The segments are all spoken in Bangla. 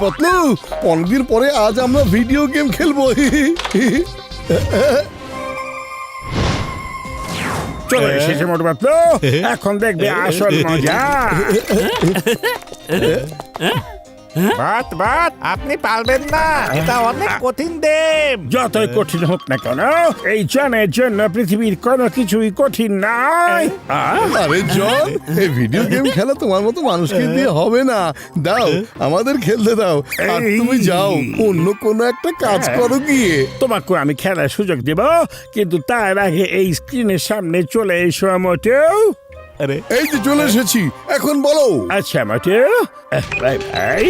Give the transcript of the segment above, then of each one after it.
পাতলু, অনেকদিন পরে আজ আমরা ভিডিও গেম খেলবো। চলে এসেছে মোটু পাতলু, এখন দেখবে আসল মজা। বাত বাত, আপনি পারবেন না, এটা অনেক কঠিন দেব। যতই কঠিন হোক না কেন, এই জনের জন্য পৃথিবীর কোনো কিছুই কঠিন নাই। আরে জন, এই ভিডিও গেম খেলা তোমার মতো মানুষকে দিয়ে হবে না। দাও, আমাদের খেলতে দাও। আর তুমি যাও, অন্য কোনো একটা কাজ করো গিয়ে। তোমাকে আমি খেলার সুযোগ দেব, কিন্তু তার আগে এই স্ক্রিনের সামনে চলে এসো মোটু। এই যে চলে এসেছি, এখন বলো। আচ্ছা মোটু, বাই বাই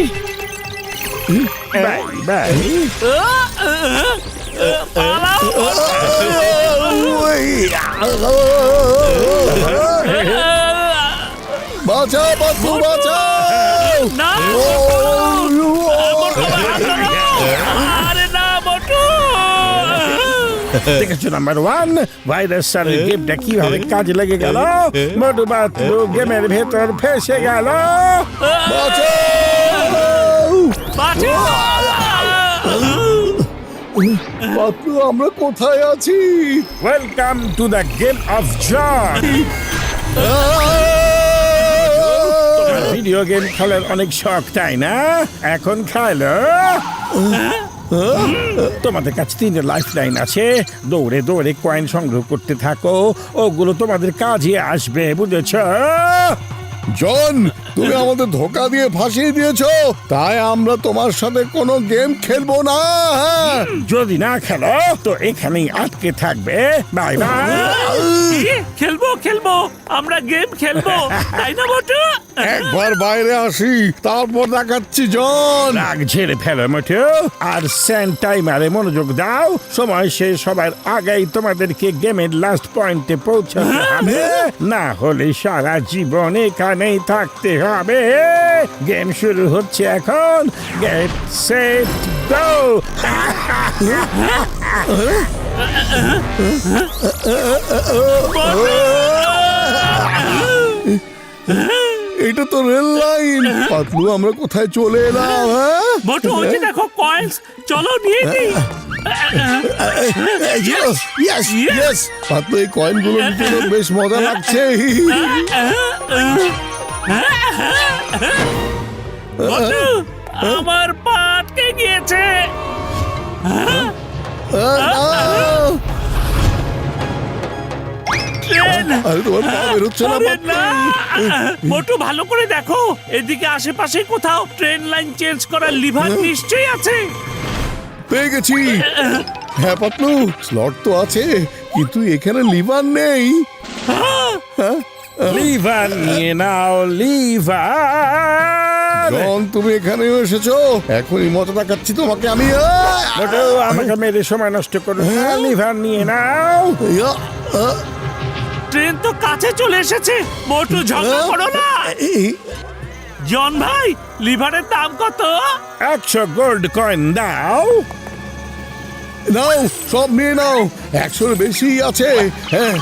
বাই বাই। বাঁচাও পাতলু, বাঁচাও। দেখেছো নাম্বার ওয়ান, ভাইরাস সারের গেমটা কিভাবে কাজে লেগে গেল। মোটু পাতলু গেমের ভেতর ফেসে গেল। পাতলু, আমরা কোথায় আছি? Welcome to the game of joy. Video game খেলার অনেক শখ, তাই না? এখন খেলো। তোমাদের কাছে 3টে লাইফ লাইন আছে, দৌড়ে দৌড়ে কয়েন সংগ্রহ করতে থাকো, ওগুলো তোমাদের কাজে আসবে, বুঝেছ? জন, তুমি আমাদের ধোকা দিয়ে ফাঁসিয়ে দিয়েছো, তাই আমরা তোমার সাথে কোনো গেম খেলবো না। যদি না খেলো তো এখানেই আটকে থাকবে। Bye bye. খেলবো আমরা গেম খেলবো, তাই না মোটু? একবার বাইরে আসি, তারপর দেখাচ্ছি জন। রাগ ঝেড়ে ফেলো মোটু, আর সেন্ড টাইমারে মনোযোগ দাও। সময় শেষ সবার আগেই তোমাদেরকে গেমের লাস্ট পয়েন্টে পৌঁছাতে হবে, না হলে সারা জীবন এখানেই থাকতে হবে। গেম শুরু হচ্ছে এখন। Get set go. এটা তো রেল লাইন। পাতলু, আমরা কোথায় চলে এলাম? মোটু, ওই যে দেখো কয়েন্স, চলো নিয়ে নিই। Yes! পাতলু, এই কয়েনগুলো নিতে তো বেশ মজা লাগছে। মোটু, আমার পা আটকে গিয়েছে। ট্রেন! আরে তোমার পা বেরোচ্ছে না, আরে পাতলু। না! মোটু, ভালো করে দেখো, এদিকে আশেপাশে কোথাও ট্রেন লাইন চেঞ্জ করার লিভার নিশ্চয়ই আছে। পেয়ে গেছি। হ্যাঁ পাতলু, স্লট তো আছে, কিন্তু এখানে লিভার নেই। লিভার নিয়ে নাও, লিভার। জন, তুমি এখানেও এসেছো, এখনই মজা দেখাচ্ছি তোমাকে আমি। মোটু, আমাকে মেরে সময় নষ্ট করো না, লিভার নিয়ে নাও। ট্রেন তো কাছে চলে এসেছে। মোটু, ঝগড়া করো না। জন ভাই, লিভারের দাম কত? 100 গোল্ড কয়েন দাও। নাও, সব নিয়ে নাও, 100-এর বেশি আছে। হ্যাঁ।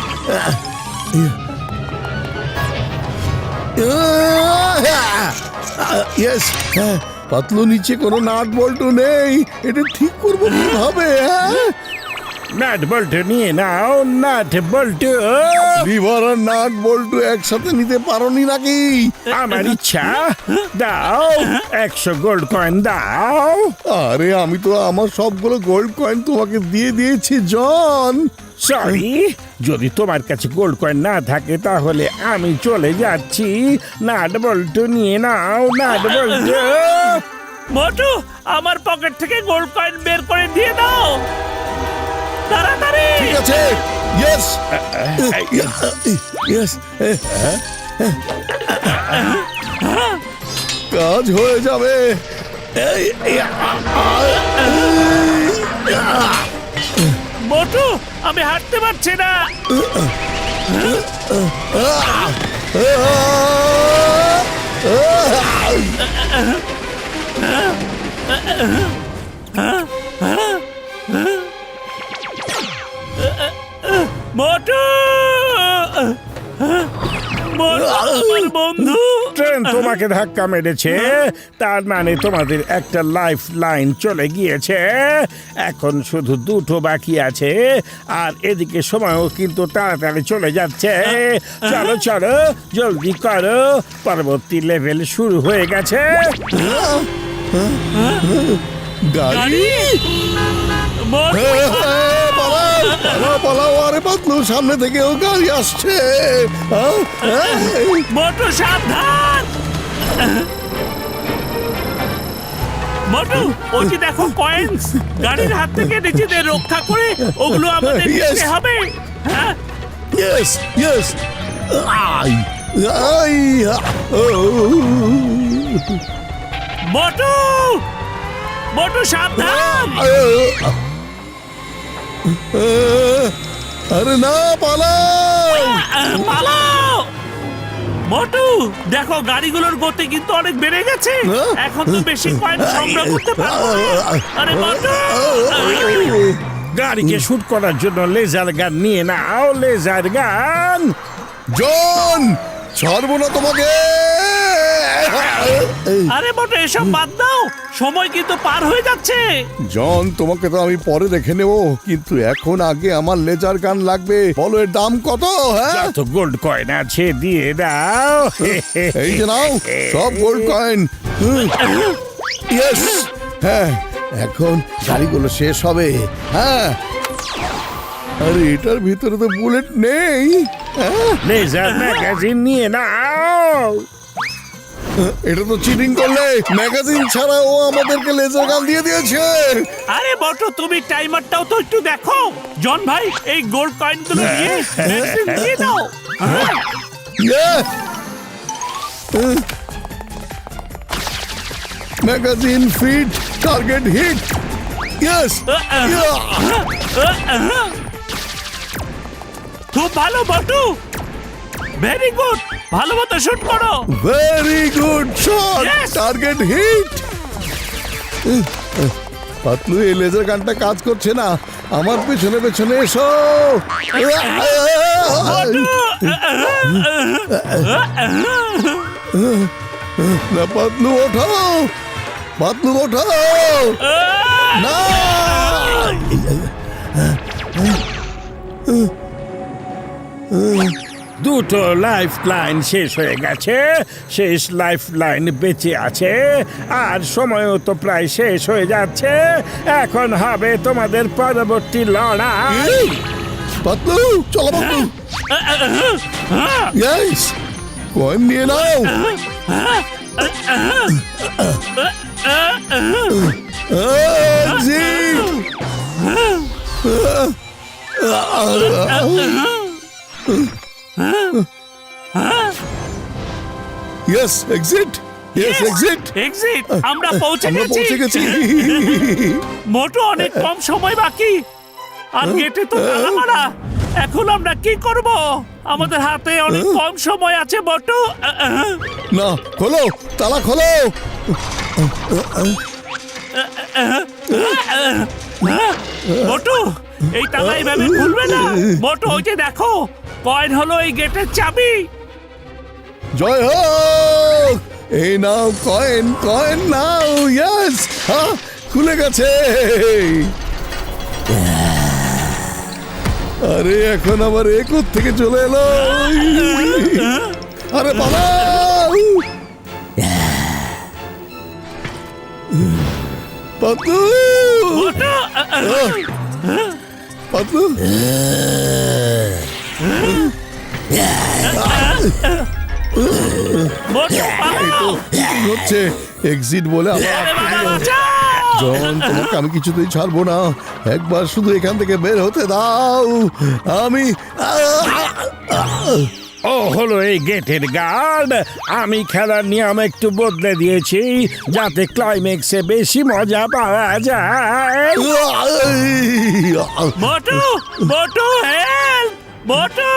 ইয়েস। পাতলু, নিচে কোনো নাট বল্টু নেই, এটা ঠিক করবো কিভাবে? নাট বল্টু নিয়ে নাও, নাট বল্টু। লিভার আর নাট বল্টু একসাথে নিতে পারোনি নাকি? আমার ইচ্ছা, দাও 100 গোল্ড কয়েন দাও। আরে, আমি তো আমার সবগুলো গোল্ড কয়েন তোমাকে দিয়ে দিয়েছি জন। সরি, যদি তোমার কাছে গোল্ড কয়েন না থাকে তাহলে আমি চলে যাচ্ছি। নাট বল্টু নিয়ে নাও, নাট বল্টু। মোটু, আমার পকেট থেকে গোল্ড কয়েন বের করে দিয়ে দাও, তাড়াতাড়ি। ঠিক আছে। Yes, yes. কাজ হয়ে যাবে। মোটু, আমি হাঁটতে পারছি না। মোটু! মোটু! আমার বন্ধু। ট্রেন তোমাকে ধাক্কা মেরেছে, তার মানে তোমাদের একটা লাইফ লাইন চলে গিয়েছে। এখন শুধু দুটো বাকি আছে, আর এদিকে সময়ও কিন্তু তাড়াতাড়ি চলে যাচ্ছে। চলো চলো, জলদি করো, পরবর্তী লেভেল শুরু হয়ে গেছে। গাড়ি মোটু, পালাও পালাও পালাও, আরে পাতলু সামনে থেকে ও গাড়ি আসছে। মোটু সাবধান। মোটু, ওই যে দেখো কয়েন্স, গাড়ির হাত থেকে নিজেদের রক্ষা করে ওগুলো আমাদের Yes. নিতে হবে। হ্যাঁ, ইয়েস ইয়েস, আই আই মোটু, মোটু সাবধান। আরে না, পালাও। পালাও। মোটু, দেখো গাড়িগুলোর গতি কিন্তু অনেক বেড়ে গেছে। হ্যাঁ? এখন তো বেশি কয়েন সংগ্রহ করতে পারবো না। আরে মোটু, গাড়িকে শুট করার জন্য লেজার গান নিয়ে নাও, লেজার গান। জন, ছাড়বো না তোমাকে। আরে মোটু এসব বাদ দাও, সময় কিন্তু পার হয়ে যাচ্ছে। জন, তোমাকে তো আমি পরে দেখে নেব, কিন্তু এখন আগে আমার লেজার গান লাগবে। বলো এর দাম কত? হ্যাঁ, যত গোল্ড কয়েন আছে দিয়ে দাও। এই যে নাও সব গোল্ড কয়েন। ইয়েস, হ্যাঁ, এখন গাড়িগুলো শেষ হবে। হ্যাঁ, আরে এটার ভিতরে তো বুলেট নেই। হ্যাঁ, লেজার ম্যাগাজিন নিয়ে নাও। এটা তো চিটিং করলে। ম্যাগাজিন ছাড়া ও আমাদেরকে লেজার গান দিয়ে দিয়েছে। আরে মোটু, তুমি টাইমারটাও তো একটু দেখো। জন ভাই, এই গোল্ড কয়েনগুলো নিয়ে ভ্যাকসিন দিয়ে দাও। হ্যাঁ। Magazine fit, target hit. Yes, খুব ভালো মোটু, ভেরি গুড, ভালো মতো শুট করো। Very good shot, Yes! Target hit. Patlu, এই লেজার গানটা কাজ করছে না। আমার পেছনে পেছনে এসো। না পাতলু, ওঠো, পাতলু ওঠো। না, দুটো লাইফ লাইন শেষ হয়ে গেছে, শেষ লাইফ লাইন বেঁচে আছে, আর সময়ও তো প্রায় শেষ হয়ে যাচ্ছে। এখন হবে তোমাদের পরবর্তী লড়াই। এই, পাতলু চলো পাতলু। ইয়েস, কয়েন নিয়ে নাও। Exit. Yes, exit. Yes, exit. Exit, আমরা পৌঁছে আমরা পৌঁছে গেছি। গেছি। মোটু, অনেক কম সময় বাকি, আর গেটে তো তালা মারা। এখন আমরা কি করব? আমাদের হাতে অনেক কম সময় আছে মোটু। না, খোলো, তালা খোলো। মোটু, এই তালা এইভাবে খুলবে না। মোটু, ওই যে দেখো, কয়েন হলো এই গেটের চাবি। জয় হোক। এই নাও কয়েন, কয়েন নাও। ইয়েস, খুলে গেছে। আরে এখন আবার একর থেকে চলে এলো। আরে পালাও। পাতলু, মোটু, পাতলু। মোটু, পালাও। কি হচ্ছে? এক্সিট বলে আবার আরে আটকে বাবা, দিল। বাঁচাও। জন, তোমাকে আমি কিছুতেই ছাড়বো না। একবার শুধু এখান থেকে বের হতে দাও। আমি ও হলো এই গেটের গার্ড। আমি খেলার নিয়ম একটু বদলে দিয়েছি, যাতে ক্লাইম্যাক্সে বেশি মজা পাওয়া যায়। মোটু, মোটু, হেল্প! মোটু!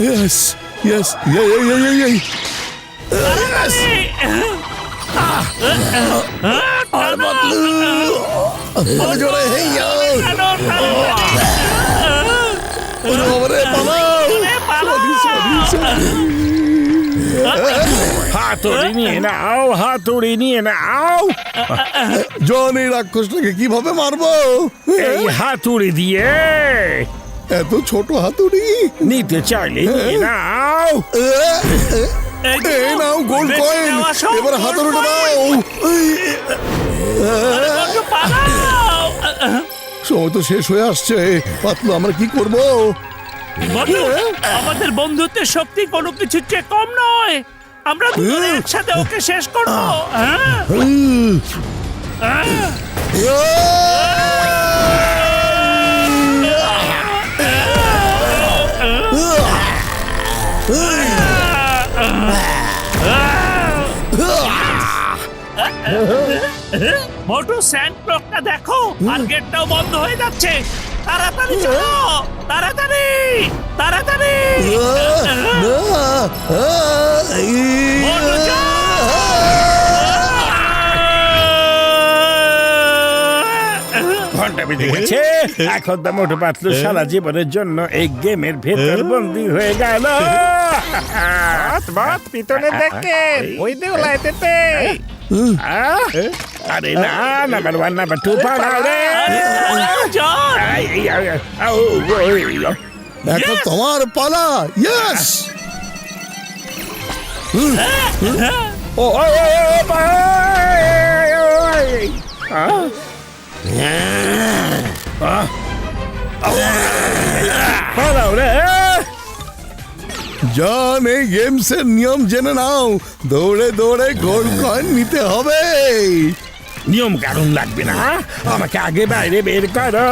ইয়েস, ইয়েস, আর পাতলু, আরে জোরে হেইয়া। ওরে বাবারে, পালাও। পালাও। Sorry, sorry, sorry. হাতুড়ি নিয়ে নাও, হাতুড়ি নিয়ে নাও। জন, এই রাক্ষসটাকে কিভাবে মারবো? এই হাতুড়ি দিয়ে এত ছোট হাতুড়ি। নিতে চাইলে নিয়ে নাও। এই যে, এই নাও গোল্ড বেঁচে কয়েন, যাওয়া সব এবার gold হাতুড়িটা coin। দাও। বন্ধু, পালাও। সময় তো শেষ হয়ে আসছে, পাতলু আমরা কি করব? বন্ধু, আমাদের বন্ধুত্বের শক্তি কোনো কিছুর চেয়ে কম নয়। আমরা দুজনে একসাথে ওকে শেষ করবো। হ্যাঁ? হ্যাঁ? মোটু, স্যান্ড ক্লকটা দেখো, আর গেটটাও বন্ধ হয়ে যাচ্ছে। তাড়াতাড়ি চলো, তাড়াতাড়ি, তাড়াতাড়ি। মোটু, যাও। ঘন্টা বেজে গেছে। এখন তো মোটু পাতলু সারা জীবনের জন্য এই গেমের ভেতর বন্দী হয়ে গেল। বাত বাত পিতনে দেখেন, ওই দেউলাইতে। আরে না, নাম্বার 1 নাম্বার 2 পালাও রে। জন, এখন তোমার পালা। ইয়েস, ও পালাও রে। জন, এই গেমসের নিয়ম জেনে নাও। দৌড়ে দৌড়ে গোল্ড কয়েন নিতে হবে। নিয়ম কানুন লাগবে না, আমাকে আগে বাইরে বের করো।